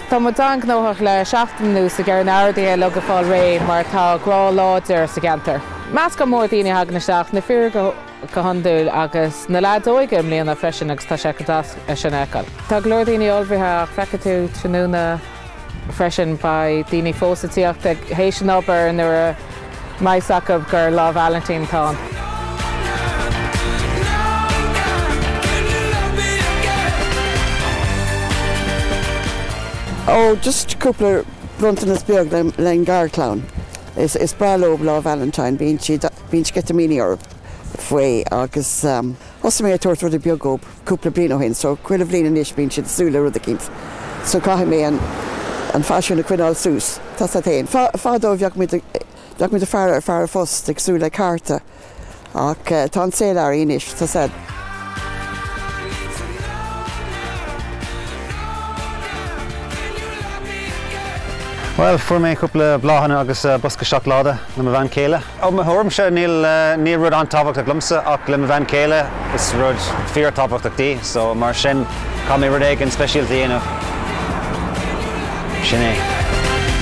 Tá mu dan gnóthach le 7 sa gar an airdaí le go fáil ré mar tá grá láidir sa gantar. Meas go mór daoine hagnasteach na fear go handúil agus na lead óige mlíonna freisin agus tá sé go sin eáil. Tá glór daoine olbhíthe ach fecha tú tróna freisin ba daoine fósatíocht ag hééis an obair nuair a maithsacab gur lá Valentine tá. Oh, just cúpla runtanas beag le Garclown. Is bralóg lá Valentine, bín si getamíní orb faoi agus os mé tuairtar a beagób cúpla blin ó hin, so cuiile blin inis bín si súla rud a cint. So caithim mé an fashion a cuineáil sús, tá sa tain. Fádó bheag mi de fear fós ag súla carta ach tá an sélar inis, tá said. Well, fuair mé cúpla bláhanna agus bosca seachláda le mo bhean céile. Ó mo thuairm se níl rud an tábhacht a glumsa ach le mo bhean céile is rud fíor tábhachtachtaí, so mar sin cá mé rud éigean speisialtaí anamh. Sin é.